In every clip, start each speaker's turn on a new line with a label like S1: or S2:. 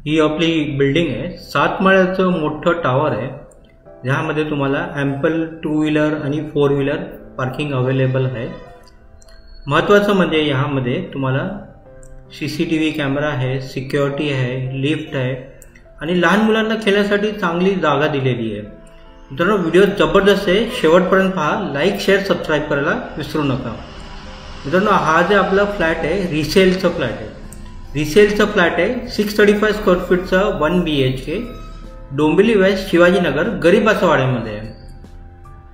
S1: ही आपली बिल्डिंग आहे। 7 माळ्याचं मोठं टॉवर आहे। यामध्ये तुम्हाला ॲम्पल 2 व्हीलर आणि 4 व्हीलर पार्किंग अवेलेबल आहे। महत्त्वाचं म्हणजे यामध्ये तुम्हाला CCTV कॅमेरा आहे, सिक्युरिटी आहे, लिफ्ट आहे आणि लहान मुलांना खेळण्यासाठी चांगली जागा दिलेली आहे। मित्रांनो, व्हिडिओ जबरदस्त आहे, शेवटपर्यंत पहा। लाईक, शेअर, सबस्क्राईब करायला विसरू नका। मित्रांनो, हा जे आपला फ्लॅट आहे रिसेलचा फ्लॅट आहे। रिसेलचा फ्लॅट आहे 635 स्क्वेअर फीटचा 1 BHK, डोंबिवली वेस्ट, शिवाजीनगर, गरीबाचा वाड्यामध्ये आहे।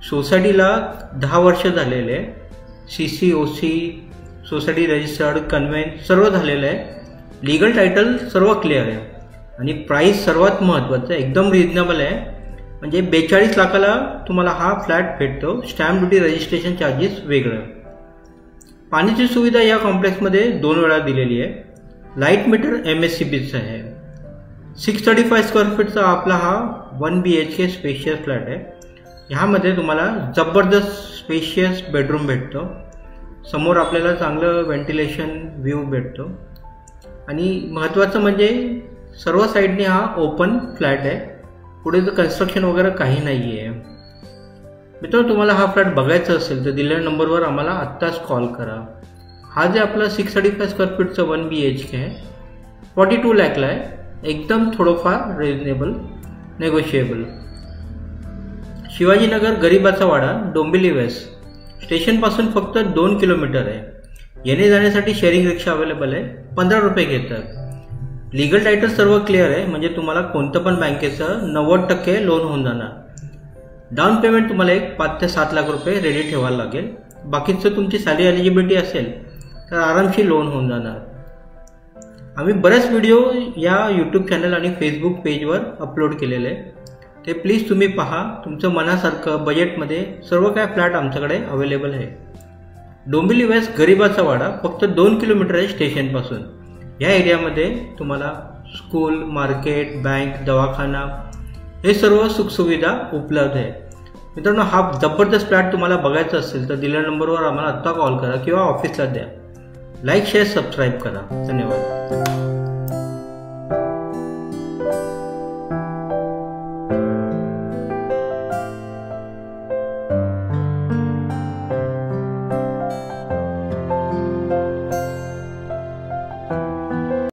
S1: सोसायटीला 10 वर्ष झालेले आहे। CC/OC, सोसायटी रजिस्टर्ड, कन्व्हेन्स सर्व झालेलं आहे। लीगल टायटल सर्व क्लिअर आहे आणि प्राइस सर्वात महत्त्वाचं आहे, एकदम रिजनेबल आहे। म्हणजे 42 लाखाला तुम्हाला हा फ्लॅट भेटतो। स्टॅम्प ड्युटी, रजिस्ट्रेशन चार्जेस वेगळं। पाण्याची सुविधा या कॉम्प्लेक्समध्ये 2 वेळा दिलेली आहे। लाईट मीटर MSCBचं आहे। 635 स्क्वेअर फीटचा आपला हा 1 BHK स्पेशियस फ्लॅट आहे। ह्यामध्ये तुम्हाला जबरदस्त स्पेशियस बेडरूम भेटतो। समोर आपल्याला चांगलं व्हेंटिलेशन व्ह्यू भेटतो आणि महत्त्वाचं म्हणजे सर्व साईडने हा ओपन फ्लॅट आहे। पुढे कन्स्ट्रक्शन वगैरे काही नाही आहे। मित्रांनो, तुम्हाला हा फ्लॅट बघायचा असेल तर दिलेल्या नंबरवर आम्हाला आत्ताच कॉल करा। हा जे आपला 635 स्क्वेअर फीटचा 1 BHK आहे 42 लाखला आहे। एकदम थोडंफार रिजनेबल, नेगोशिएबल। शिवाजीनगर, गरीबाचा वाडा, डोंबिवली वेस्ट, स्टेशनपासून फक्त 2 किलोमीटर आहे। येणे जाण्यासाठी शेअरिंग रिक्षा अवेलेबल आहे, 15 रुपये घेतात। लीगल टायटल सर्व क्लिअर आहे, म्हणजे तुम्हाला कोणतं पण बँकेचं 90% लोन होऊन जाणार। डाऊन पेमेंट तुम्हाला एक 5 ते 7 लाख रुपये रेडी ठेवायला लागेल। बाकीचं तुमची सॅलरी एलिजिबिलिटी असेल तर आरामशी लोन होऊन जाणार। आम्ही बरेच व्हिडिओ या यूट्यूब चॅनल आणि फेसबुक पेजवर अपलोड केलेले आहे, ते प्लीज तुम्ही पहा। तुमचं मनासारखं बजेटमध्ये सर्व काय फ्लॅट आमच्याकडे अवेलेबल आहे। डोंबिवली वेस्ट, गरीबाचा वाडा, फक्त 2 किलोमीटर आहे स्टेशनपासून। या एरियामध्ये तुम्हाला स्कूल, मार्केट, बँक, दवाखाना हे सर्व सुखसुविधा उपलब्ध आहे। मित्रांनो, हा जबरदस्त फ्लॅट तुम्हाला बघायचा असेल तर दिलेल्या नंबरवर आम्हाला आत्ता कॉल करा किंवा ऑफिसला द्या। लाईक, शेअर, सबस्क्राईब करा। धन्यवाद।